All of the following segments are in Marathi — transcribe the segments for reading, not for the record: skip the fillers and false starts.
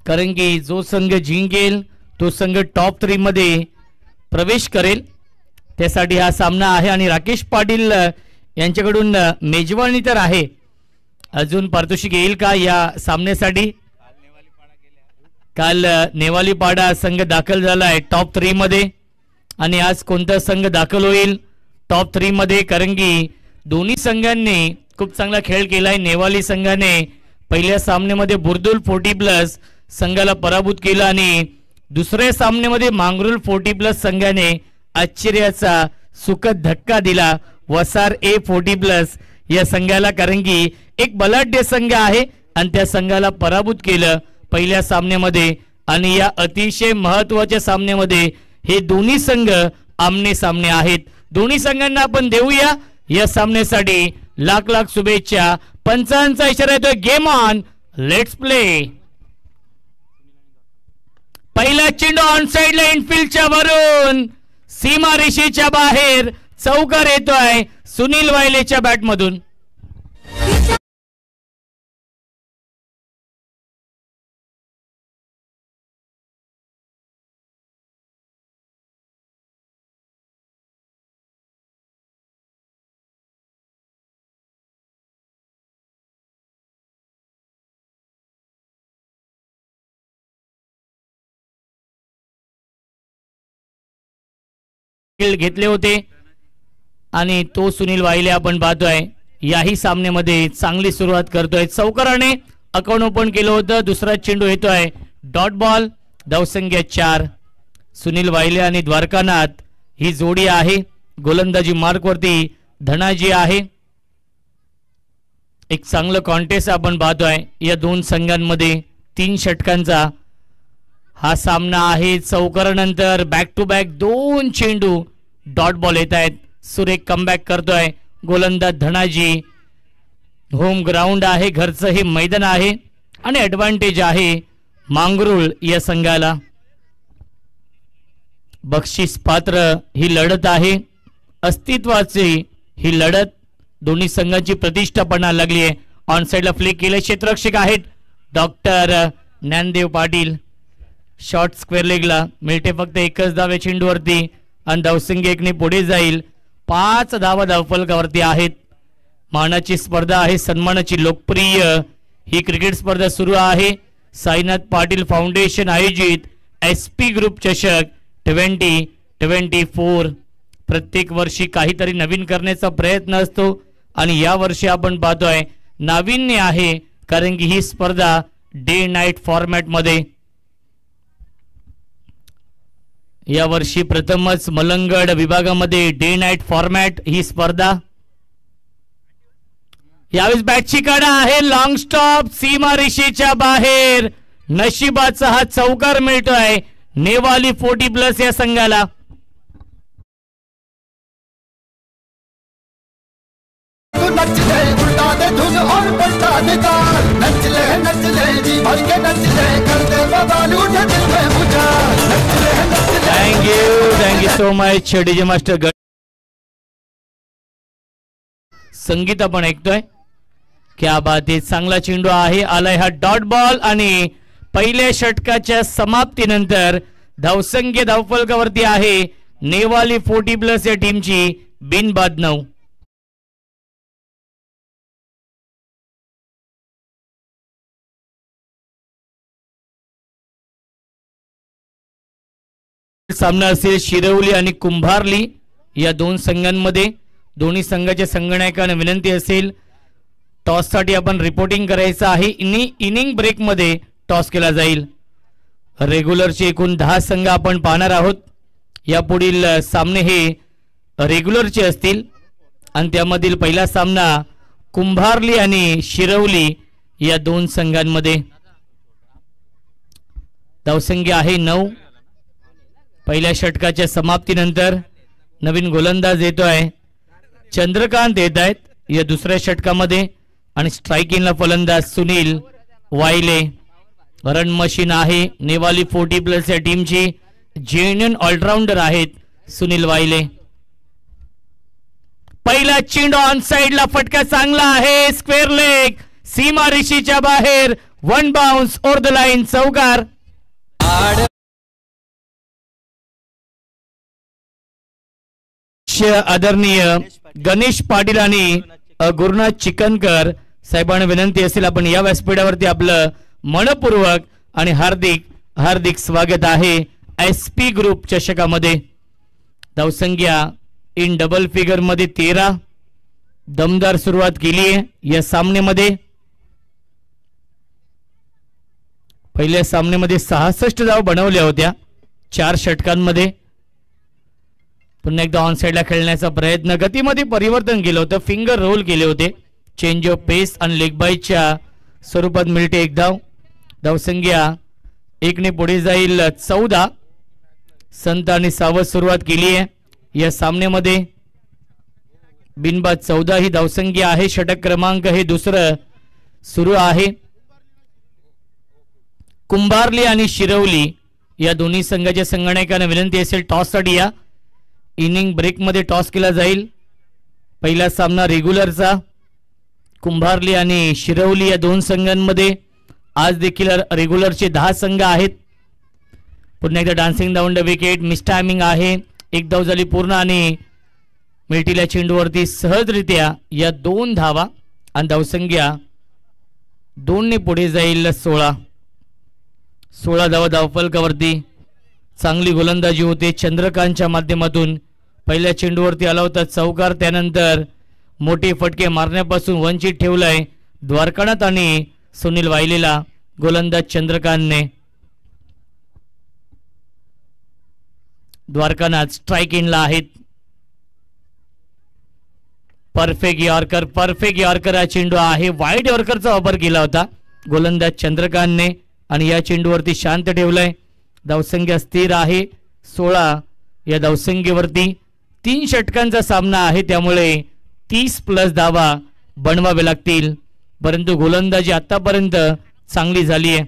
कारण की जो संघ जिंकेल तो संघ टॉप 3 मध्ये प्रवेश करेल, त्यासाठी हा सामना आहे. आणि राकेश पाटील यांच्याकडून मेजवानी तर आहे, अजून पारितोषिक येईल का या सामन्यासाठी? काल नेवालीपाडा संघ दाखल झालाय टॉप 3 मध्ये, आणि आज कोणता संघ दाखल होईल टॉप 3 मध्ये? कारण की दोन्ही संघांनी खूप चांगला खेळ केलाय. नेवाली संघाने पहिल्या सामन्यामध्ये बुर्दुल 40+ संघाला पराभूत केलं, आणि दुसऱ्या सामन्यामध्ये मांगरुल 40+ संघाने आश्चर्याचा सुखद धक्का दिला वसार ए 40+ या संघाला. कारण की एक बलाढ्य संघ आहे आणि त्या संघाला पराभूत केलं पहिल्या सामन्यामध्ये. आणि या अतिशय महत्वाच्या सामन्यामध्ये हे दोन्ही संघ आमने सामने आहेत. दोन्ही संघांना आपण देऊया या सामन्यासाठी लाख लाख शुभेच्छा. पंचांचा इशारा येतोय, गेम ऑन, लेट्स प्ले. पहिला चेंडू ऑन साइडला इनफिल्डच्या वरून सीमारेषेच्या बाहेर चौकार येतोय सुनील वायलेच्या बॅटमधून. घेतले होते आणि तो सुनील वाहिले आपण पाहतोय याही सामन्यामध्ये चांगली सुरुवात करतोय. चौकाराने अकाउंट ओपन केलं होतं. दुसरा चेंडू येतोय डॉट बॉल, धावसंख्या 4. सुनील वाहिले आणि द्वारकानाथ ही जोडी आहे. गोलंदाजी मार्क वरती धनाजी आहे. एक चांगलं कॉन्टेस्ट आपण पाहतोय या दोन संघांमध्ये. 3 षटकांचा हा सामना आहे. चौकारानंतर बॅक टू बॅक 2 चेंडू डॉट बॉल येत आहेत. सुरेख कमबॅक करतोय गोलंदाज धनाजी. होम ग्राउंड आहे, घरचं हे मैदान आहे आणि ऍडव्हान्टेज आहे मांगरुळ या संघाला. बक्षीस पात्र ही लढत आहे, अस्तित्वाची ही लढत. दोन्ही संघांची प्रतिष्ठा पणाला लागली आहे. ऑन साइडला फ्लिक केले, क्षेत्ररक्षक आहेत doctor Dnyandev Patil. Short square लेगला मिळते फक्त एकच धाव या चेंडूवरती आणि धावसंख्या 1ने पुढे जाईल. 5 धावा धावफलकावरती आहेत. मानाची स्पर्धा आहे, सन्मानाची लोकप्रिय ही क्रिकेट स्पर्धा सुरू आहे. साईनाथ पाटील फाउंडेशन आयोजित SP ग्रुप चषक 2024. प्रत्येक वर्षी काहीतरी नवीन करण्याचा प्रयत्न असतो आणि या वर्षी आपण पाहतोय नाविन्य आहे, कारण की ही स्पर्धा डे नाईट फॉर्मॅट मध्ये. या वर्षी प्रथमच मलंगड विभागामध्ये डे नाईट फॉर्मॅट ही स्पर्धा. यावेळेस बॅटची काढा आहे, लॉंग स्टॉप सीमारेषेच्या बाहेर. नशिबाचा हा चौकार मिळतोय नेवाली 40+ या संघाला. Thank you so much DJ master. संगीत आपण ऐकतोय, क्या बात आहे. चांगला चेंडू आहे, आलाय हा डॉट बॉल आणि पहिल्या षटकाच्या समाप्तीनंतर धावसंख्या धावफलकावरती आहे नेवाली 40+ या टीमची बिनबाद 9. सामना असेल शिरवली आणि कुंभारली या दोन संघांमध्ये. दोन्ही संघाच्या संगणकांना विनंती असेल टॉस साठी आपण रिपोर्टिंग करायचं आहे. इनिंग ब्रेक मध्ये टॉस केला जाईल. रेग्युलरचे एकूण 10 संघ आपण पाहणार आहोत. यापुढील सामने हे रेग्युलरचे असतील आणि त्यामधील पहिला सामना कुंभारली आणि शिरवली या दोन संघांमध्ये. धावसंख्या आहे 9. पहिल्या षटकाच्या समाप्तीनंतर नवीन गोलंदाज येतोय चंद्रकांत येत आहेत या दुसऱ्या षटकामध्ये आणि स्ट्रायकिंगला फलंदाज सुनील वायले. रन मशीन आहे नेवाली 40+ या टीमची. जेन्युइन ऑलराउंडर आहेत सुनील वायले. पहिला चेंडू ऑन साइडला फटका चांगला आहे, स्क्वेअर लेग सीमारेषेच्या बाहेर. One bounce over the line चौकार. आदरणीय गणेश पाटील आणि गुरुनाथ चिकनकर साहेबांना विनंती असेल आपण या व्यासपीठावरती आपलं मनपूर्वक आणि हार्दिक हार्दिक स्वागत आहे. SP ग्रुप चषकामध्ये धावसंख्या इन डबल फिगर मध्ये 13. दमदार सुरुवात केली आहे या सामन्यामध्ये. पहिल्या सामन्यामध्ये 66 धावा बनवल्या होत्या 4 षटकांमध्ये. पुन्हा एकदा ऑन साइडला खेळण्याचा प्रयत्न, गतीमध्ये परिवर्तन केलं होतं, फिंगर रोल केले होते, चेंज ऑफ पेस आणि लेग बायच्या स्वरूपात मिळते एक धाव. धावसंख्या 1 ने पुढे जाईल 14. संत आणि सावध सुरुवात केली आहे या सामन्यामध्ये. बिनबाद 14 ही धावसंख्या आहे. षटक क्रमांक हे दुसरं सुरू आहे. कुंभारली आणि शिरवली या दोन्ही संघाच्या संगणकांना विनंती असेल टॉससाठी या. इनिंग ब्रेक मध्ये टॉस केला जाईल. पहिला सामना रेग्युलरचा कुंभारली आणि शिरवली या दोन संघांमध्ये. आज देखील रेग्युलरचे 10 संघ आहेत. पुन्हा एकदा dancing down the wicket, miss timing आहे. एक धाव झाली पूर्ण आणि मिळतील्या चेंडूवरती सहजरित्या या 2 धावा आणि धावसंख्या 2 ने पुढे जाईल 16 धावा धावफलकावरती. चांगली गोलंदाजी होते चंद्रकांतच्या माध्यमातून. पहिल्या चेंडूवरती आला होता चौकार, त्यानंतर मोठे फटके मारण्यापासून वंचित ठेवलाय द्वारकानाथ आणि सुनील वाहिलेला गोलंदाज चंद्रकांतने. द्वारकानाथ स्ट्राइक इनला आहेत. परफेक्ट यॉर्कर हा चेंडू आहे. वाईड यॉर्करचा वापर केला होता गोलंदाज चंद्रकांतने आणि या चेंडूवरती शांत ठेवलाय. धावसंख्या स्थिर आहे 16. या धावसंख्येवरती 3 षटकांचा सामना आहे, त्यामुळे 30+ धावा बनवावे लागतील. परंतु गोलंदाजी आतापर्यंत चांगली झाली आहे.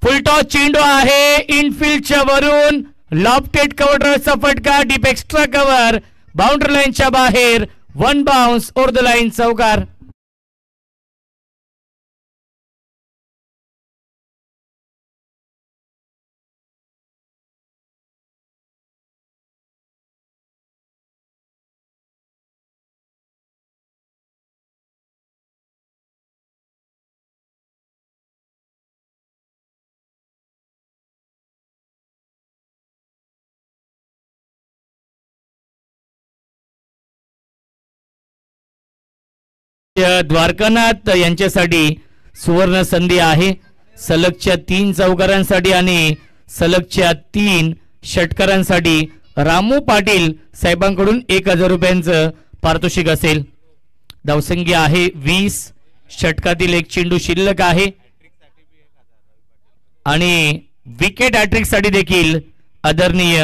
फुलटॉस चेंडू आहे इनफिल्डच्या वरून. लॉफ्टेड कव्हरचा फटका, डीप एक्स्ट्रा कव्हर, बाउंड्री लाईनच्या बाहेर. 1 बाउन्स ओव्हर द लाईन चौकार. द्वारकानाथ यांच्यासाठी सुवर्ण संधी आहे. सलगच्या 3 चौकारांसाठी आणि सलगच्या 3 षटकारांसाठी रामू पाटील साहेबांकडून 1000 रुपयांचं पारितोषिक असेल. धावसंख्या आहे 20. षटकातील 1 चेंडू शिल्लक आहे आणि विकेट हॅट्रिक साठी देखील आदरणीय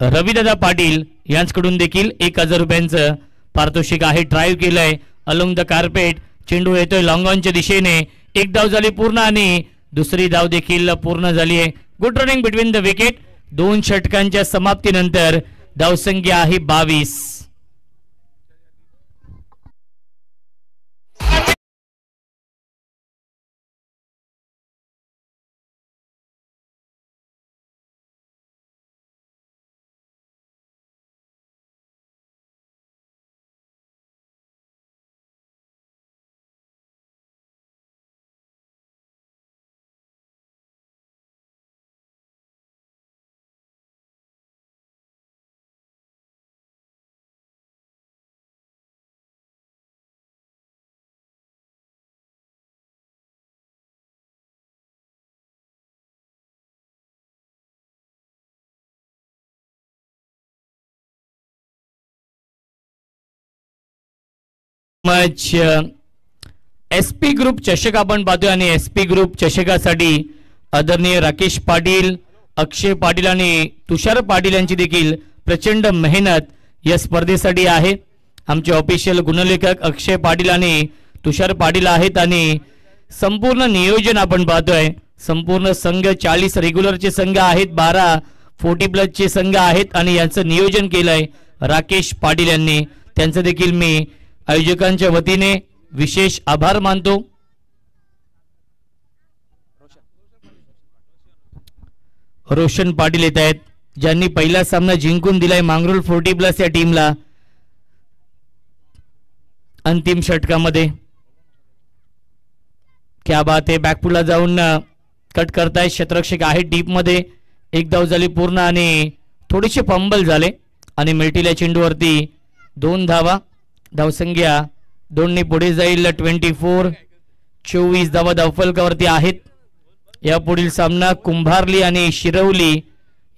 रविदादा पाटील यांच्याकडून देखील 1000 रुपयांचं पारितोषिक आहे. ड्राईव्ह केलंय अलोंग द कार्पेट. चेंडू येतोय लॉंग ऑनच्या दिशेने. 1 धाव झाली पूर्ण आणि दुसरी धाव देखील पूर्ण झाली आहे. Good running between the wicket. 2 षटकांच्या समाप्तीनंतर धावसंख्या आहे 22. SP ग्रुप चषक आपण पाहतोय आणि SP ग्रुप चषकासाठी आदरणीय राकेश पाटील, अक्षय पाटील आणि तुषार पाटील यांची देखील प्रचंड मेहनत या स्पर्धेसाठी आहे. आमचे ऑफिशियल गुणलेखक अक्षय पाटील आणि तुषार पाटील आहेत आणि संपूर्ण नियोजन आपण पाहतोय. संपूर्ण संघ 40 रेग्युलरचे संघ आहेत, 12 40+ चे संघ आहेत आणि यांचं नियोजन केलंय राकेश पाटील यांनी. त्यांचं देखील मी आयोजकांच्या वतीने विशेष आभार मानतो. रोशन पाटील येत आहेत, ज्यांनी पहिला सामना जिंकून दिलाय मांगरोळ 40+ या टीमला अंतिम षटकामध्ये. क्या बात आहे, बॅकफुटला जाऊन कट करताय. क्षेत्ररक्षक आहे डीप मध्ये. एक धाव झाली पूर्ण आणि थोडेसे फंबल झाले आणि मिळतील चेंडूवरती 2 धावा. धावसंख्या 2 ने पुढे जाईल. 24 धावा धावफलकावरती आहेत. या पुढील सामना कुंभारली आणि शिरवली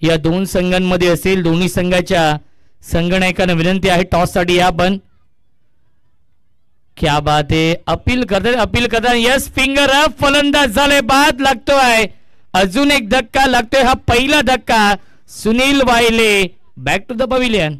या 2 संघांमध्ये असेल. दोन्ही संघाच्या संघनायकांना विनंती आहे टॉस साठी या पण. क्या बात आहे, अपील करतात यस, फिंगर अप. फलंदाज झाले, बाद लागतोय. अजून एक धक्का लागतोय, हा पहिला धक्का. Sunil Vayle back to the pavilion.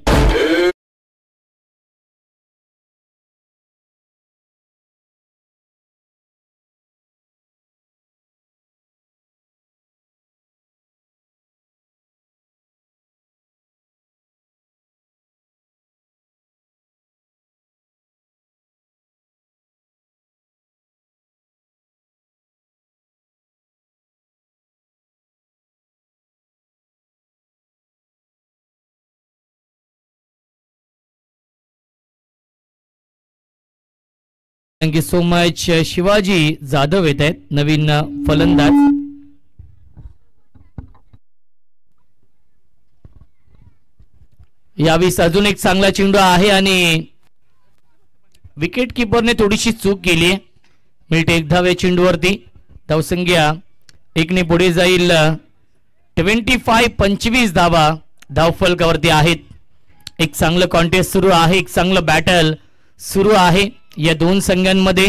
Thank you so much. Shivaji Jadhav येत आहेत नवीन फलंदाज. यावेळी अजून एक चांगला चेंडू आहे आणि विकेट किपरने थोडीशी चूक केली आहे. मिळते 1 धाव या चेंडूवरती. धावसंख्या 1 ने पुढे जाईल. 25 धावा धावफलकावरती आहेत. एक चांगलं कॉन्टेस्ट सुरू आहे, एक चांगलं बॅटल सुरू आहे या 2 संघांमध्ये.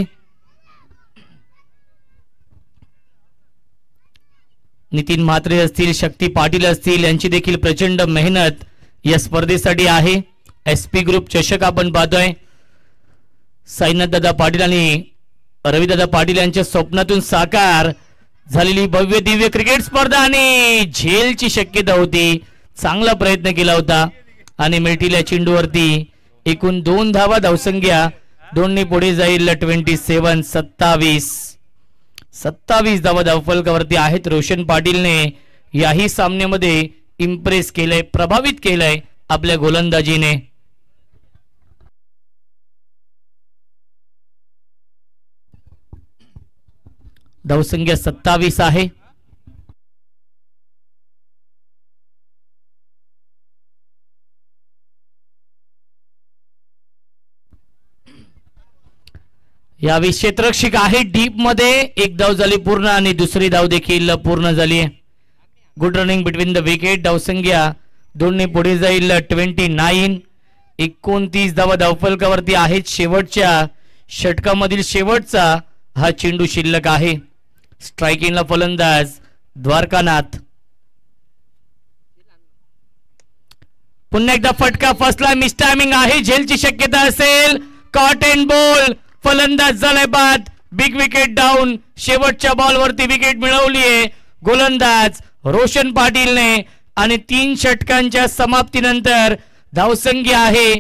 नितीन म्हात्रे असतील, शक्ती पाटील असतील, यांची देखील प्रचंड मेहनत या स्पर्धेसाठी आहे. SP ग्रुप चषक आपण पाहतोय. साईनाथ दादा पाटील आणि रविदादा पाटील यांच्या स्वप्नातून साकार झालेली भव्य दिव्य क्रिकेट स्पर्धा आणि झेलची शक्यता होती. चांगला प्रयत्न केला होता आणि मिळतील या चेंडूवरती एकूण 2 धावा. धावसंख्या 2 ने पुढे जाईल. 27 धावा धावफलकावरती आहेत. रोशन पाटीलने याही सामन्यामध्ये इम्प्रेस केलंय, प्रभावित केलंय आपल्या गोलंदाजीने. धावसंख्या 27 आहे. यावेळी क्षेत्ररक्षक आहे डीप मध्ये. 1 धाव झाली पूर्ण आणि दुसरी धाव देखील पूर्ण झाली. Good running between the wicket. धावसंख्या 2 ने पुढे जाईल. 29 धावा धावफलकावरती आहेत. शेवटच्या षटकामधील शेवटचा हा चेंडू शिल्लक आहे. स्ट्रायकिंगला फलंदाज द्वारकानाथ. पुन्हा एकदा फटका फसला. मिस टायमिंग आहे. झेलची शक्यता असेल. Caught and ball. फलंदाज झालाय बाद. Big wicket down. शेवटच्या बॉलवरती विकेट मिळवली आहे गोलंदाज रोशन पाटीलने आणि 3 षटकांच्या समाप्तीनंतर धावसंख्या आहे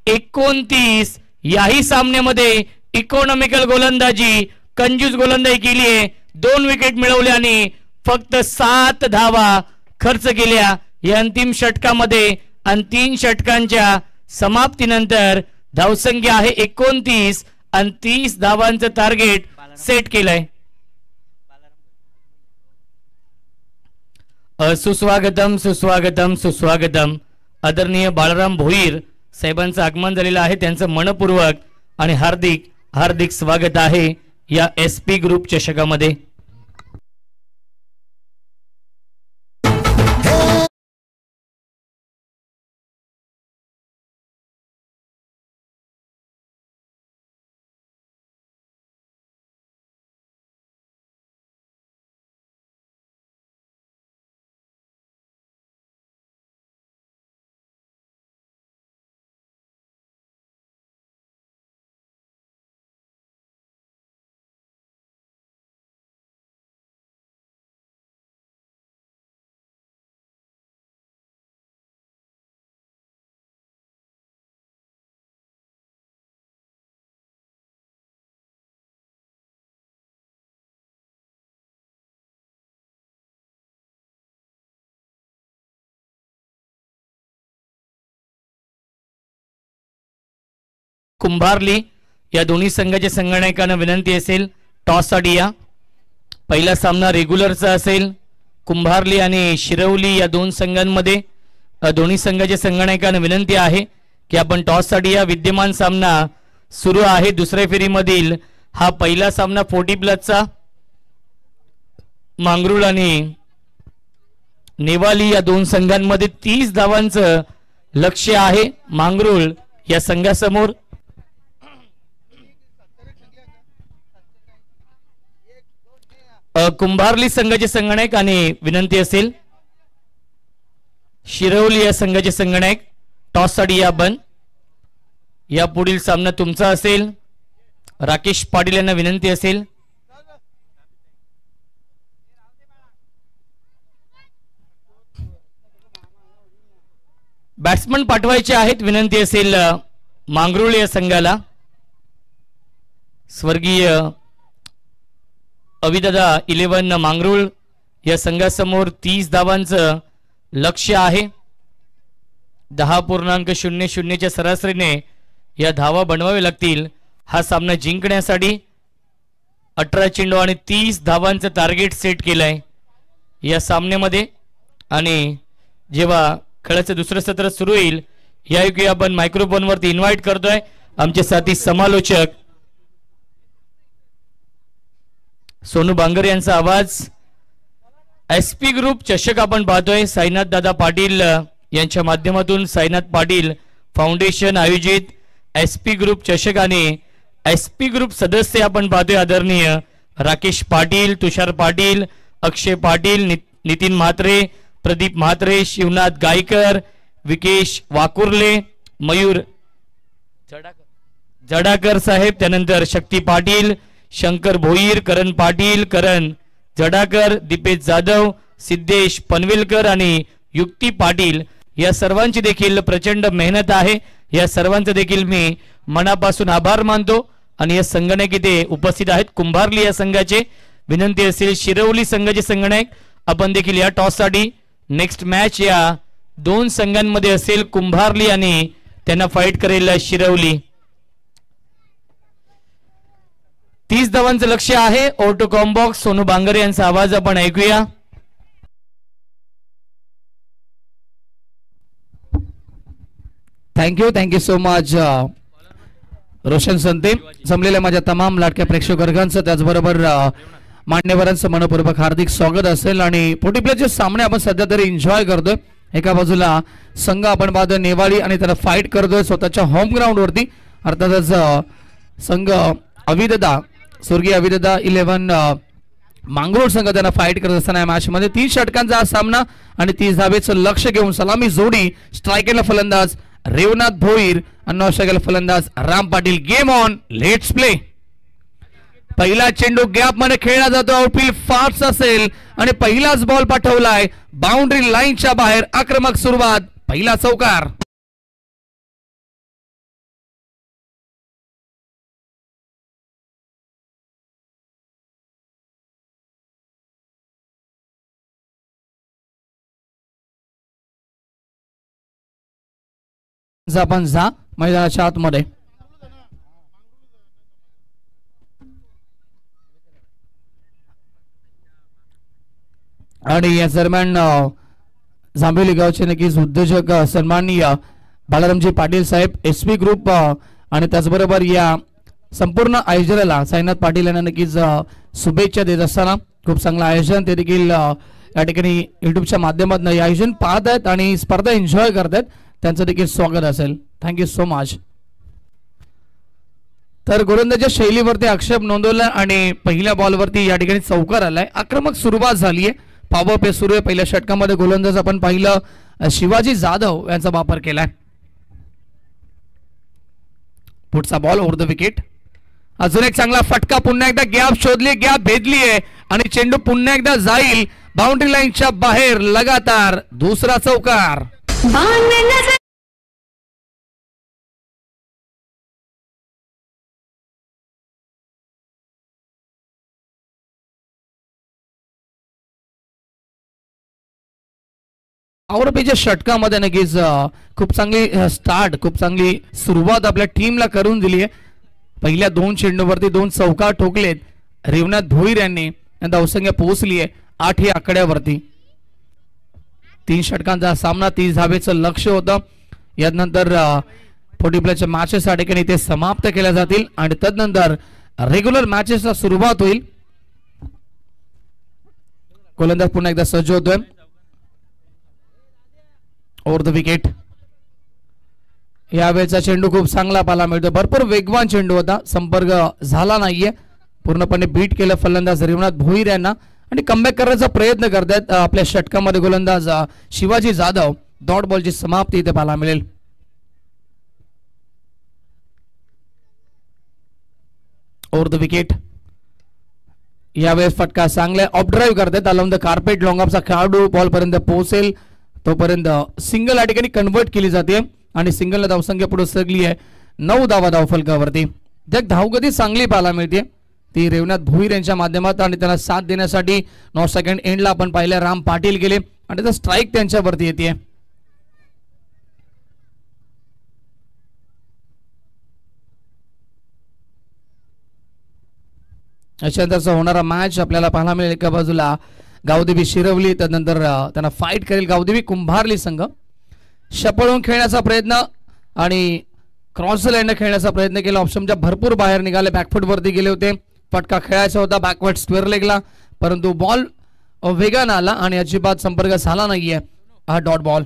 29. याही सामन्यामध्ये इकॉनॉमिकल गोलंदाजी, कंजूस गोलंदाजी केली आहे. 2 विकेट मिळवल्या आणि फक्त 7 धावा खर्च केल्या या अंतिम षटकामध्ये. आणि 3 षटकांच्या समाप्तीनंतर धावसंख्या आहे 29 आणि 30 धावांचं टार्गेट सेट केलंय. सुस्वागतम सुस्वागतम सुस्वागतम. आदरणीय बाळाराम भोईर साहेबांचं आगमन झालेलं आहे. त्यांचं मनपूर्वक आणि हार्दिक हार्दिक स्वागत आहे या SP ग्रुप चषकामध्ये. कुंभारली या दोन्ही संघाच्या संगणकांना विनंती असेल टॉससाठी या. पहिला सामना रेग्युलरचा असेल. कुंभारली आणि शिरवली या दोन संघांमध्ये दोन्ही संघाच्या संगणकांना विनंती आहे की आपण टॉससाठी या. विद्यमान सामना सुरू आहे दुसऱ्या फेरीमधील हा पहिला सामना 40+चा. मांगरूळ आणि नेवाली या दोन संघांमध्ये 30 धावांचं लक्ष्य आहे मांगरूळ या संघासमोर. कुंभारली संघाचे संगणक आणि विनंती असेल शिरवली या संघाचे संगणक टॉससाठी या बन. या पुढील सामना तुमचा असेल. राकेश पाटील यांना विनंती असेल. बॅट्समन पाठवायचे आहेत विनंती असेल मांगरूळ या संघाला. स्वर्गीय अविदादा 11 मांगरूळ या संघासमोर 30 धावांचं लक्ष्य आहे. 10.00च्या सरासरीने या धावा बनवावे लागतील हा सामना जिंकण्यासाठी. 18 चेंडू आणि 30 धावांचं टार्गेट सेट केलंय या सामन्यामध्ये. आणि जेव्हा खेळाचं दुसरं सत्र सुरू होईल यायोगे आपण मायक्रोफोनवरती इन्व्हाइट करतोय आमचे साथी समालोचक सोनू बांगर यांचा आवाज. SP ग्रुप चषक आपण पाहतोय साईनाथ दादा पाटील यांच्या माध्यमातून. साईनाथ पाटील फाउंडेशन आयोजित SP ग्रुप चषक आणि SP ग्रुप सदस्य आपण पाहतोय आदरणीय राकेश पाटील, तुषार पाटील, अक्षय पाटील, नितीन म्हात्रे, प्रदीप म्हात्रे, शिवनाथ गायकर, विकेश वाकुर्ले, मयूर जडाकर साहेब, त्यानंतर शक्ती पाटील, शंकर भोईर, करण पाटील, करण जडाकर, दीपेश जाधव, सिद्धेश पनवेलकर आणि युक्ती पाटील या सर्वांची देखील प्रचंड मेहनत आहे. या सर्वांचे देखील मी मनापासून आभार मानतो. आणि या संगणक इथे उपस्थित आहेत कुंभारली या संघाचे. विनंती असेल शिरवली संघाचे संगणक आपण देखील या टॉससाठी. नेक्स्ट मॅच या दोन संघांमध्ये असेल कुंभारली आणि त्यांना फाईट करेल शिरवली. 30 धावांचं लक्ष्य आहे. ऑटो कॉम्बॉक्स सोनू बांगरे यांचा आवाज आपण ऐकूया. Thank you so much Roshan संते. जमलेल्या माझ्या तमाम लाडक्या प्रेक्षकवर्गांचं त्याचबरोबर मान्यवरांचं मनपूर्वक हार्दिक स्वागत असेल. आणि 40+चे सामने आपण सध्या तरी एन्जॉय करतोय. एका बाजूला संघ आपण पाहतोय नेवाळी आणि त्याला फाईट करतोय स्वतःच्या होम ग्राउंड वरती. अर्थातच संघ अविददा स्वर्गीय अविददा 11 मांगरूळ संघ त्यांना फाईट करत असताना या मॅच मध्ये 30 षटकांचा हा सामना आणि 30 धावेचं लक्ष घेऊन सलामी जोडी. स्ट्रायकरला फलंदाज रेवनाथ भोईर आणि नॉस्ट्रायकरला फलंदाज Ram Patil. Game on, let's play. पहिला चेंडू गॅप मध्ये खेळला जातो. आउटफील्ड फास्ट असेल आणि पहिलाच बॉल पाठवलाय बाउंड्री लाईनच्या बाहेर. आक्रमक सुरुवात, पहिला चौकार. आपण जा मैदानाच्या आतमध्ये. आणि या दरम्यान जांभेली गावचे नक्कीच उद्योजक सन्माननीय बालारामजी पाटील साहेब SP ग्रुप आणि त्याचबरोबर या संपूर्ण आयोजनाला साईनाथ पाटील यांना नक्कीच शुभेच्छा देत असताना खूप चांगलं आयोजन ते देखील या ठिकाणी युट्यूबच्या माध्यमातून हे आयोजन पाहत आहेत आणि स्पर्धा एन्जॉय करत आहेत. त्यांचं देखील स्वागत असेल. Thank you so much. तर गोलंदाजीच्या शैलीवरती आक्षेप नोंदवला आणि पहिल्या बॉलवरती या ठिकाणी चौकार आलाय. आक्रमक सुरुवात झाली आहे. पॉवर पे सुरू आहे. पहिल्या षटकामध्ये गोलंदाज आपण पाहिलं शिवाजी जाधव यांचा वापर केलाय. पुढचा बॉल ओव्हर द विकेट. अजून एक चांगला फटका. पुन्हा एकदा गॅप शोधली, गॅप भेदली आहे आणि चेंडू पुन्हा एकदा जाईल बाउंड्री लाईनच्या बाहेर. लगातार दुसरा चौकार. आवरपीच्या षटकामध्ये नक्कीच खूप चांगली स्टार्ट, खूप चांगली सुरुवात आपल्या टीमला करून दिली आहे. पहिल्या 2 चेंडूवरती 2 चौकार ठोकलेत रेवनाथ भोईर यांनी. धावसंख्या पोहोचली आहे 8 या आकड्यावरती. 3 षटकांचा सामना, 30 धावेचं लक्ष होतं. यानंतर 40 प्लेच्या मॅचेस या ठिकाणी ते समाप्त केल्या जातील आणि तदनंतर रेग्युलर मॅचेसला सुरुवात होईल. गोलंदाज पुन्हा एकदा सज्ज होतोय. Over the wicket. यावेळेचा चेंडू खूप चांगला पाहायला मिळतो. भरपूर वेगवान चेंडू होता, संपर्क झाला नाहीये. पूर्णपणे बीट केलं फलंदाज रेवनाथ भोईर यांना आणि कमबॅक करण्याचा प्रयत्न करतायत आपल्या षटकामध्ये गोलंदाज शिवाजी जाधव. डॉट बॉलची समाप्ती इथे पाहायला मिळेल. Over the wicket. यावेळेस फटका चांगला ऑफ ड्राईव्ह करतायत. अलाउन द कार्पेट लॉंग ऑफचा खेळाडू बॉल पर्यंत पोहोचेल तोपर्यंत सिंगल या ठिकाणी कन्वर्ट केली जाते आणि सिंगलला धावसंख्या पुढे सरकली आहे 9 धावा धावफलकावरती. त्या धावगती चांगली पाहायला मिळते ती रेवनाथ भोईर यांच्या माध्यमातून आणि त्यांना साथ देण्यासाठी 9 सेकंड एंडला आपण पाहिलं राम पाटील गेले आणि त्याचा स्ट्राईक त्यांच्यावरती येते. याच्यानंतरचा होणारा मॅच आपल्याला पाहायला मिळेल. एका बाजूला गावदेवी शिरवली, त्यानंतर त्यांना फाईट करेल गावदेवी कुंभारली संघ. शपळून खेळण्याचा प्रयत्न आणि क्रॉस लाईन खेळण्याचा प्रयत्न केला. ऑप्शनच्या भरपूर बाहेर निघाले, बॅकफूट वरती गेले होते. फटका खेळायचा होता बॅकवर्ड स्क्वेअर लेगला, परंतु बॉल वेगानं आला आणि अजिबात संपर्क झाला नाहीये. हा डॉट बॉल.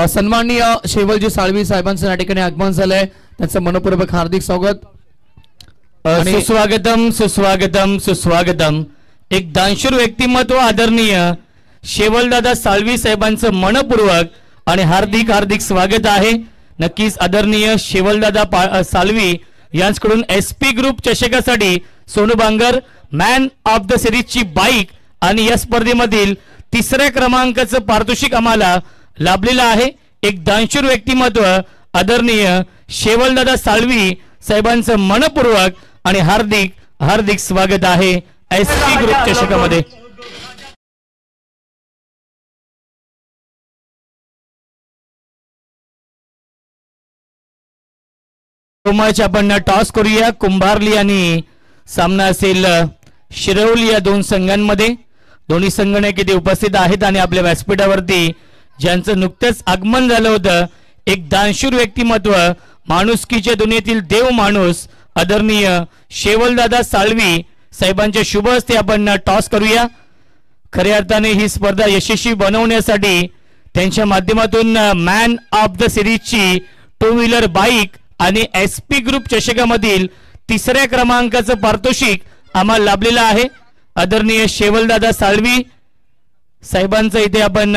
सन्माननीय शेवलजी साळवी साहेबांचं या ठिकाणी आगमन झालंय, त्यांचं मनपूर्वक हार्दिक स्वागत. सुस्वागतम सुस्वागतम सुस्वागतम. एक दानशूर व्यक्तिमत्व आदरणीय शेवलदादा साळवी साहेबांचं मनपूर्वक आणि हार्दिक हार्दिक स्वागत आहे. नक्कीच आदरणीय शेवलदादा साळवी यांच्याकडून SP ग्रुप चषकासाठी Sonu Bangar man of the सिरीजची बाईक आणि या स्पर्धेमधील 3ऱ्या क्रमांकाचं पारितोषिक आम्हाला लाभलेलं आहे. एक दानशूर व्यक्तिमत्व आदरणीय शेवलदादा साळवी साहेबांचं मनपूर्वक आणि हार्दिक हार्दिक स्वागत आहे SP ग्रुप चषकामध्ये. आपण टॉस करूया. कुंभारली आणि सामना असेल शिरवली या 2 संघांमध्ये. दोन्ही संघ किती उपस्थित आहेत आणि आपल्या व्यासपीठावरती ज्यांचं नुकतंच आगमन झालं होतं एक दानशूर व्यक्तिमत्व, माणुसकीच्या दुनियेतील देव माणूस आदरणीय शेवलदादा साळवी साहेबांच्या शुभ हस्ते आपण टॉस करूया. खऱ्या अर्थाने ही स्पर्धा यशस्वी बनवण्यासाठी त्यांच्या माध्यमातून मॅन ऑफ द सिरीजची 2 व्हीलर बाईक आणि SP ग्रुप चषकामधील 3ऱ्या क्रमांकाचं पारितोषिक आम्हाला लाभलेलं आहे. आदरणीय शेवलदादा साळवी साहेबांचं इथे आपण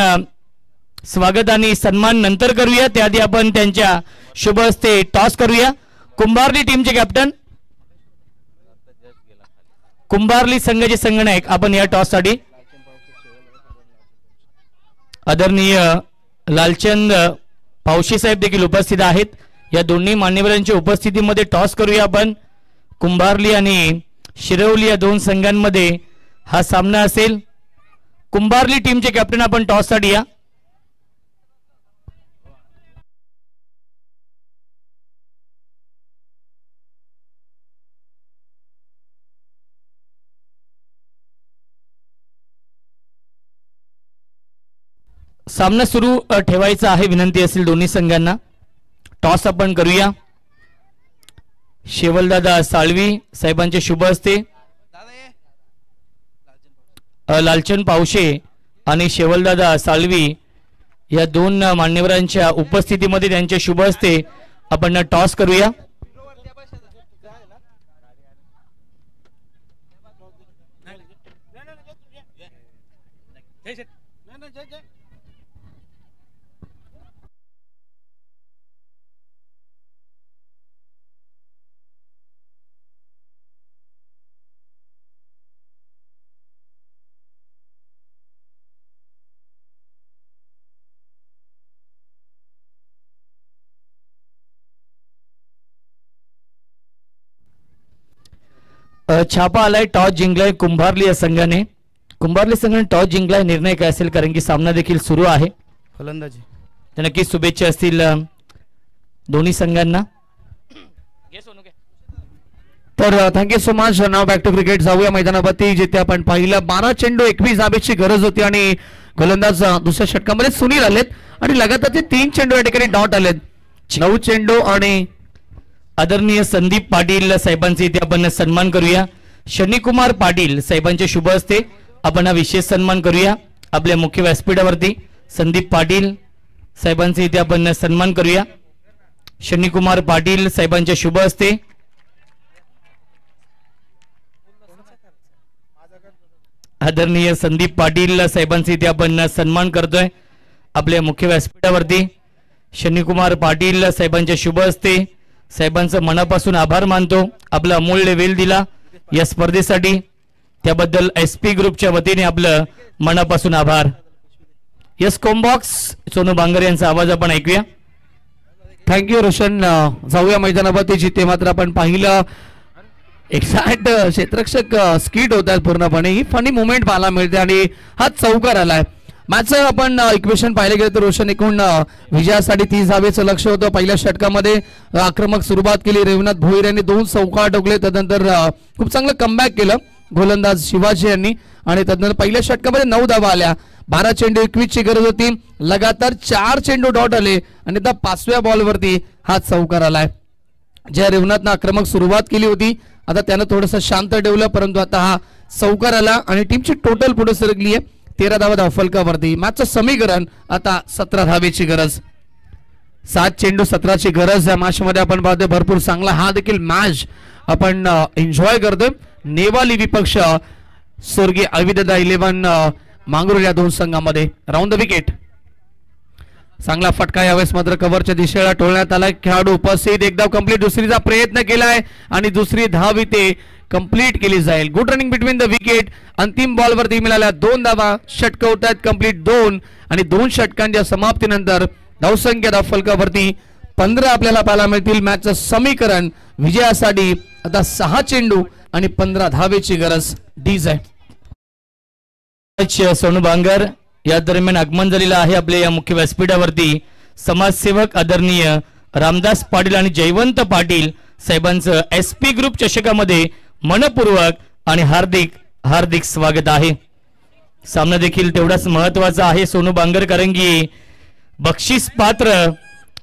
स्वागत आणि सन्मान नंतर करूया. त्याआधी आपण त्यांच्या शुभ हस्ते टॉस करूया. कुंभारली टीमचे कॅप्टन, कुंभारली संघाचे संघनायक आपण या टॉस साठी आदरणीय लालचंद पावशी साहेब देखील उपस्थित आहेत. या दोन्ही मान्यवरांच्या उपस्थितीमध्ये टॉस करूया आपण. कुंभारली आणि शिरवली या 2 संघांमध्ये हा सामना असेल. कुंभारली टीमचे कॅप्टन आपण टॉस साठी या. सामना सुरू ठेवायचा आहे, विनंती असेल दोन्ही संघांना. टॉस आपण करूया. शेवलदादा साळवी साहेबांच्या शुभ हस्ते लालचंद पावशे आणि शेवलदादा साळवी या 2 मान्यवरांच्या उपस्थितीमध्ये त्यांच्या शुभ हस्ते आपण टॉस करूया. छापा आलाय. टॉस जिंकलाय कुंभारली या संघाने कुंभारली संघाने टॉस जिंकलाय, निर्णय काय असेल कारण की सामना देखील सुरू आहे. फलंदाजी. तर नक्कीच शुभेच्छा असतील दोन्ही संघांना. तर thank you so much. Now back to cricket. जाऊया मैदानावरती जिथे आपण पाहिलं 12 चेंडू 21 धावेची गरज होती आणि गोलंदाज दुसऱ्या षटकामध्ये सुनील आलेत आणि लगातार ते 3 चेंडू या ठिकाणी डॉट आलेत. 9 चेंडू आणि आदरणीय संदीप पाटील साहेबांचे इथे आपण सन्मान करूया. शनिकुमार पाटील साहेबांचे शुभ हस्ते आपण हा विशेष सन्मान करूया. आपल्या मुख्य व्यासपीठावरती संदीप पाटील साहेबांचे इथे आपण सन्मान करूया. शनिकुमार पाटील साहेबांच्या शुभ हस्ते आदरणीय संदीप पाटील साहेबांचे इथे आपण सन्मान करतोय. आपल्या मुख्य व्यासपीठावरती शनिकुमार पाटील साहेबांच्या शुभ हस्ते साहेबांचं मनापासून आभार मानतो. आपला अमूल्य वेळ दिला या स्पर्धेसाठी, त्याबद्दल SP ग्रुपच्या वतीने आपलं मनापासून आभार. यस कॉम्बॉक्स सोनू बांगर यांचा आवाज आपण ऐकूया. थँक्यू रोशन. जाऊया मैदानावरती जिथे मात्र आपण पाहिलं एक्झॅक्ट क्षेत्ररक्षक स्किट होतात पूर्णपणे. ही फनी मुवमेंट पाहायला मिळते आणि हा चौकार आलाय. मॅचचं आपण इक्वेशन पाहिलं गेलं तर रोशन एकूण विजयासाठी 30 धावेचं लक्ष होतं. पहिल्या षटकामध्ये आक्रमक सुरुवात केली. रेवनाथ भोईर यांनी 2 चौकार टोकले. त्यानंतर खूप चांगलं कमबॅक केलं गोलंदाज शिवाजी यांनी आणि त्यानंतर पहिल्या षटकामध्ये 9 धावा आल्या. 12 चेंडू 21 ची गरज होती. लगातार 4 चेंडू डॉट आले आणि त्या 5व्या बॉलवरती हा चौकार आलाय. ज्या रेवनाथनं आक्रमक सुरुवात केली होती आता त्यानं थोडंसं शांत ठेवलं, परंतु आता हा चौकार आला आणि टीमची टोटल पुढे सरकली आहे 13 धावा धावफलकावरती. मॅचचं समीकरण आता 17 धावेची गरज. 7 चेंडू 17 ची गरज या मॅच मध्ये आपण पाहतोय. भरपूर चांगला हा देखील मॅच आपण एन्जॉय करतोय. नेवाली विपक्ष स्वर्गीय अविददा 11 मांगरूळ या 2 संघामध्ये. Round the wicket. चांगला फटका यावेळेस मात्र कव्हरच्या दिशेला टोळण्यात आलाय. खेळाडू उपस्थित. एकदा कंप्लीट दुसरीचा प्रयत्न केलाय आणि दुसरी धाव इथे कंप्लीट केली जाईल. Good running between the wicket. अंतिम बॉल वरती मिळाल्या 2 धावा. षटक होत आहेत कंप्लीट 2 आणि 2 षटकांच्या समाप्तीनंतर धावसंख्या धावफलकावरती 15 आपल्याला पाहायला मिळतील. मॅचचं समीकरण विजयासाठी आता 6 चेंडू आणि 15 धावेची गरज. डीज आहे. सोनू बांगर या दरम्यान आगमन झालेलं आहे आपल्या या मुख्य व्यासपीठावरती. समाजसेवक आदरणीय रामदास पाटील आणि जयवंत पाटील साहेबांचं SP ग्रुप चषकामध्ये मनपूर्वक आणि हार्दिक हार्दिक स्वागत आहे. सामना देखील तेवढाच महत्वाचा आहे सोनू बांगर कारण की बक्षीस पात्र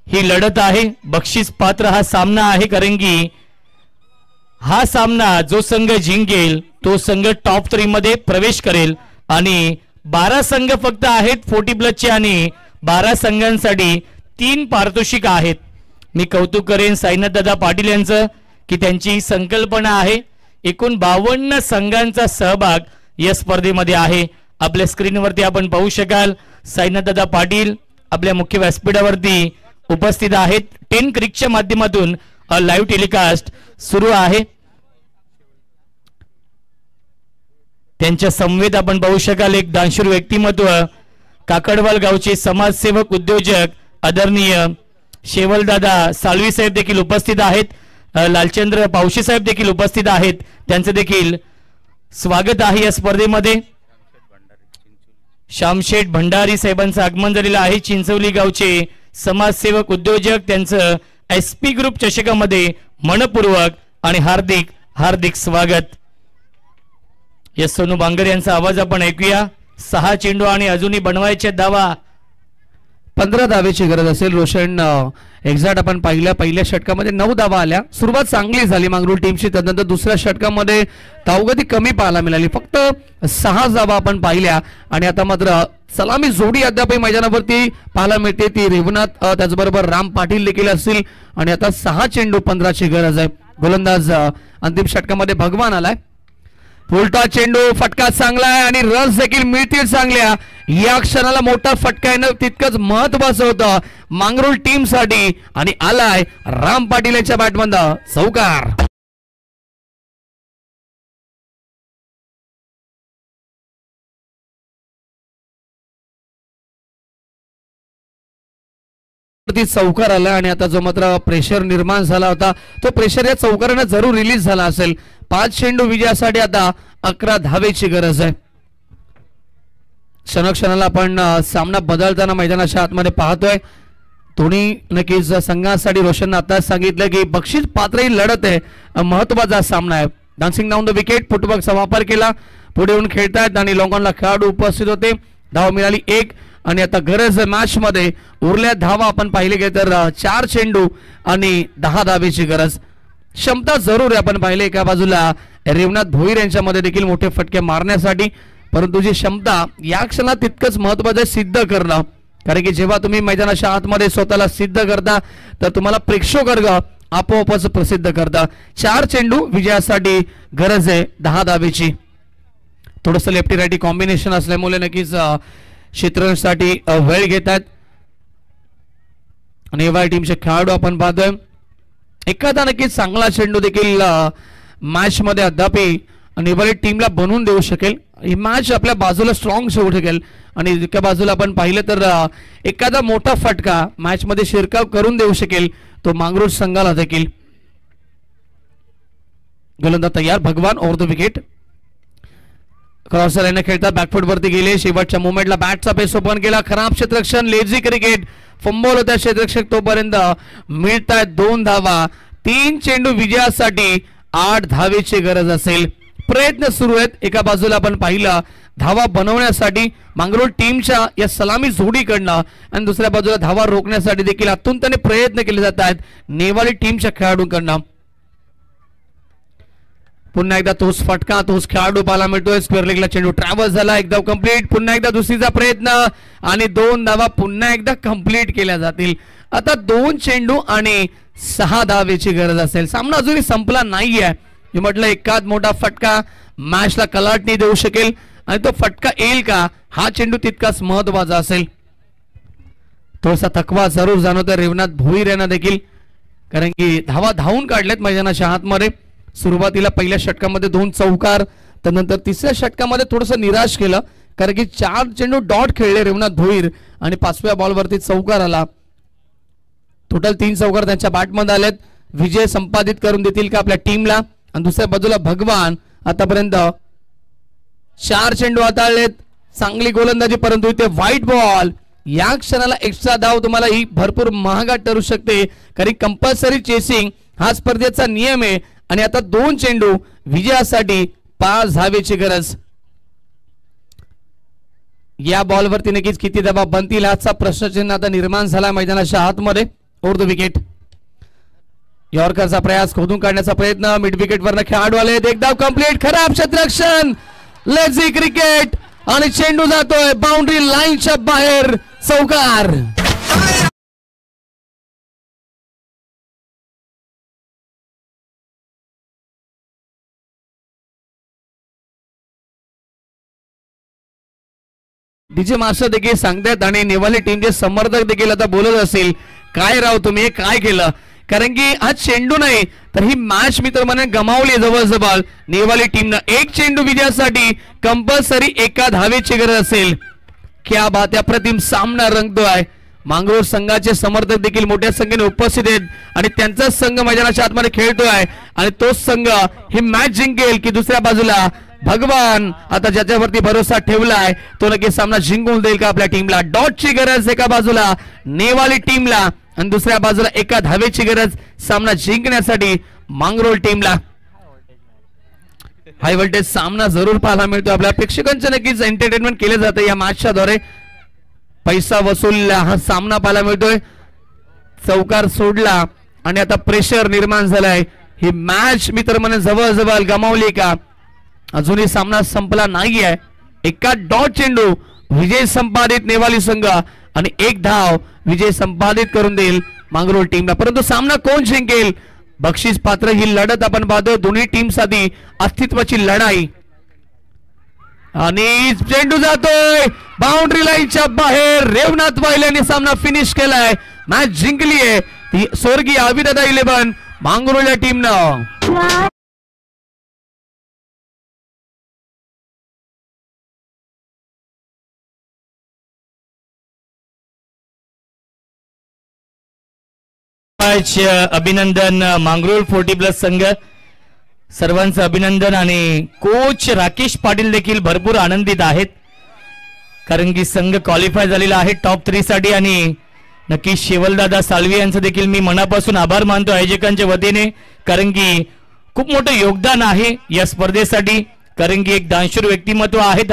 ही लढत आहे. बक्षीस पात्र हा सामना आहे कारण की हा सामना जो संघ जिंकेल तो संघ टॉप 3 मध्ये प्रवेश करेल आणि 12 संघ फक्त आहेत 40+ आणि 12 संघांसाठी 3 पारितोषिक आहेत. मी कौतुक करेन साईनाथ दादा पाटील यांचं की त्यांची संकल्पना आहे. एकूण 52 संघांचा सहभाग या स्पर्धेमध्ये आहे. आपल्या स्क्रीनवरती आपण पाहू शकाल साईनाथ दादा पाटील आपल्या मुख्य व्यासपीठावरती उपस्थित आहेत. 10 क्रिकच्या माध्यमातून लाईव्ह टेलिकास्ट सुरू आहे. त्यांच्या समवेत आपण पाहू शकाल एक दानशूर व्यक्तिमत्व काकडवाल गावचे समाजसेवक उद्योजक आदरणीय शेवलदादा साळवी साहेब देखील उपस्थित आहेत. लालचंद्र पावशी साहेब देखील उपस्थित आहेत. त्यांचं देखील स्वागत आहे या स्पर्धेमध्ये. श्यामशेठ भंडारी साहेबांचं आगमन झालेलं आहे. चिंचवली गावचे समाजसेवक उद्योजक त्यांचं SP ग्रुप चषकामध्ये मनपूर्वक आणि हार्दिक हार्दिक स्वागत. यस सोनू बांगर यांचा आवाज आपण ऐकूया. 6 चेंडू आणि अजूनही बनवायचे धावा. 15 धावेची गरज असेल. रोशन एक्झॅक्ट आपण पहिल्या षटकामध्ये 9 धावा आल्या. सुरुवात चांगली झाली मांगरूळ टीमची. त्यानंतर दुसऱ्या षटकामध्ये धावगती कमी पाहायला मिळाली. फक्त 6 धावा आपण पाहिल्या आणि आता मात्र सलामी जोडी अद्याप मैदानावरती पाहायला मिळते. ती रेवनाथ त्याचबरोबर राम पाटील देखील असतील आणि आता 6 चेंडू 15 ची गरज आहे. गोलंदाज अंतिम षटकामध्ये भगवान आलाय. उलटा चेंडू फटका चांगला आहे आणि रस देखील मिळतील चांगल्या. या क्षणाला मोठा फटका येणं तितकंच महत्वाचं होतं मांगरूळ टीम साठी आणि आलाय राम पाटील यांच्या बॅटमधून चौकार. चौकार आला आणि आता जो मात्र प्रेशर निर्माण झाला होता तो प्रेशर या चौकाराने जरूर रिलीज झाला असेल. 5 चेंडू विजयासाठी आता 11 धावेची गरज आहे. क्षणोक्षणाला आपण सामना बदलताना मैदानाच्या आतमध्ये पाहतोय. दोन्ही नक्कीच संघासाठी रोशनने आताच सांगितलं की बक्षीस पात्र ही लढत आहे, महत्वाचा सामना आहे. डान्सिंग डाऊन द विकेट, फुटवर्कचा वापर केला, पुढे येऊन खेळतायत आणि लॉंगॉनला खेळाडू उपस्थित होते. धाव मिळाली 1 आणि आता गरज मॅच मध्ये उरल्या धावा आपण पाहिले गेले तर 4 चेंडू आणि 10 धावेची गरज. क्षमता जरूर आहे, आपण पाहिले एका बाजूला रेवनाथ भोईर यांच्यामध्ये देखील मोठे फटके मारण्यासाठी, परंतु जी क्षमता या क्षणात तितकंच महत्वाचं सिद्ध करणं. कारण की जेव्हा तुम्ही मैदानाच्या आतमध्ये स्वतःला सिद्ध करता तर तुम्हाला प्रेक्षक वर्ग आपोआपच प्रसिद्ध करता. 4 चेंडू विजयासाठी गरज आहे 10 धावेची. थोडस लेफ्टी राईटी कॉम्बिनेशन असल्यामुळे नक्कीच क्षेत्रांसाठी वेळ घेतात आणि एव्हा टीमचे खेळाडू आपण पाहतोय. एखादा नक्कीच चांगला चेंडू देखील मॅच मध्ये अद्यापही नेवाली टीमला बनवून देऊ शकेल. ही मॅच आपल्या बाजूला स्ट्रॉंग ठेवू शकेल आणि एका बाजूला आपण पाहिलं तर एखादा मोठा फटका मॅच मध्ये शिरकाव करून देऊ शकेल तो मांगरूळ संघाला देखील. गोलंदाज तयार, भगवान ओव्हर द विकेट. क्रॉसर लाईन खेळता बॅकफुट वरती गेले, शेवटच्या मोमेंटला बॅटचा पेस ओपन केला, खराब क्षेत्ररक्षण, लेझी क्रिकेट, फंबॉल होत्या क्षेत्ररक्षक तोपर्यंत मिळतात 2 धावा. 3 चेंडू विजयासाठी 8 धावेची गरज असेल. प्रयत्न सुरू आहेत. एका बाजूला आपण पाहिलं धावा बनवण्यासाठी मांगरोळ टीमच्या या सलामी जोडीकडनं आणि दुसऱ्या बाजूला धावा रोखण्यासाठी देखील अत्यंतने प्रयत्न केले जात आहेत नेवाली टीमच्या खेळाडूंकडनं. पुन्हा एकदा तोच फटका, तोच खेळाडू पाहायला मिळतोय. स्क्वेअर लेगला चेंडू ट्रॅव्हल्स झाला, एकदा कंप्लीट. पुन्हा एकदा दुसरीचा प्रयत्न आणि 2 धावा पुन्हा एकदा कंप्लीट केल्या जातील. आता 2 चेंडू आणि 6 धावेची गरज असेल. सामना अजूनही संपला नाहीये. मी म्हटलं एकाच मोठा फटका मॅचला कलाटणी देऊ शकेल आणि तो फटका येईल का हा चेंडू तितकाच महत्वाचा असेल. थोडासा थकवा जरूर जाणवतोय रेवनाथ भोईर यांना देखील, कारण की धावा धावून काढलेत मैदानाच्या आतमध्ये. सुरुवातीला पहिल्या षटकामध्ये 2 चौकार, त्यानंतर तिसऱ्या षटकामध्ये थोडंसं निराश केलं कारण की 4 चेंडू डॉट खेळले रेवनाथ भोईर आणि 5व्या बॉलवरती चौकार आला. टोटल 3 चौकार त्यांच्या बॅटमध्ये आलेत. विजय संपादित करून देतील का आपल्या टीमला. आणि दुसऱ्या बाजूला भगवान आतापर्यंत 4 चेंडू हाताळलेत, चांगली गोलंदाजी, परंतु इथे व्हाईट बॉल. या क्षणाला एक्स्ट्रा धाव तुम्हाला ही भरपूर महागात ठरू शकते कारण कंपल्सरी चेसिंग हा स्पर्धेचा नियम आहे आणि आता 2 चेंडू विजयासाठी 5 धावेची गरज. या बॉलवरती नक्कीच किती दबाव बनतील हाचा प्रश्नचिन्ह आता निर्माण झाला मैदानाच्या आतमध्ये. ओव्हर द विकेट, यॉर्करचा प्रयास खोदून काढण्याचा प्रयत्न, मिड विकेट वरनं खेळाडू आले, एक धाव कंप्लीट, खराब क्षेत्ररक्षण, लेझी क्रिकेट आणि चेंडू जातोय बाउंड्री लाईनच्या बाहेर, चौकार. डीजे मास्टर देखील सांगतात आणि नेवाली टीमचे समर्थक देखील आता बोलत असेल काय राव तुम्ही काय केलं, कारण की हा चेंडू नाही तर ही मॅच मित्रमंडळी गमावली जवळजवळ नेवाली टीमनं. 1 चेंडू विजयासाठी कंपल्सरी 1 धावेची गरज असेल. क्या बात, अप्रतिम सामना रंगतोय. मांगरोळ संघाचे समर्थक देखील मोठ्या संख्येने उपस्थित आहेत आणि त्यांचा संघ मैदानाच्या आतमध्ये खेळतोय आणि तोच संघ ही मॅच जिंकेल की दुसऱ्या बाजूला भगवान आता ज्याच्यावरती भरोसा ठेवलाय तो नक्की सामना जिंकून देईल का आपल्या टीमला. डॉटची गरज एका बाजूला नेवाली टीमला आणि दुसऱ्या बाजूला 1 धावेची गरज सामना जिंकण्यासाठी मांगरोळ टीमला. हाय व्होल्टेज सामना जरूर पाहायला मिळतो. आपल्या प्रेक्षकांचे नक्कीच एंटरटेनमेंट केले जाते या मॅचच्या द्वारे. पैसा वसूल हा सामना पाहायला मिळतोय. चौकार सोडला आणि आता प्रेशर निर्माण झालाय. ही मॅच मित्रमंडळी जवळजवळ गमावली का अजूनही सामना संपला नाहीये. 1 डॉट चेंडू विजय संपादित नेवाली संघ आणि 1 धाव विजय संपादित करून देईल मांगरोळ टीमला. परंतु सामना कोण जिंकेल बक्षीस पात्र ही लढत आपण पाहतो. दोन्ही टीम साठी अस्तित्वाची लढाई आणि चेंडू जातोय बाउंड्री लाईनच्या बाहेर. रेवनाथ वाईल यांनी सामना फिनिश केलाय. मॅच जिंकली आहे ती स्वर्गीय अविदादा 11 मांगरोळ टीमनं. अभिनंदन मांगरोळ 40+ संघ सर्वांचं अभिनंदन आणि कोच राकेश पाटील देखील भरपूर आनंदित आहेत. कारण की संघ क्वालिफाय झालेला आहे टॉप 3 साठी आणि नक्की शेवलदादा साळवी यांचं देखील मी मनापासून आभार मानतो आयोजकांच्या वतीने, कारण की खूप मोठं योगदान आहे या स्पर्धेसाठी, कारण की एक दानशूर व्यक्तिमत्व आहेत.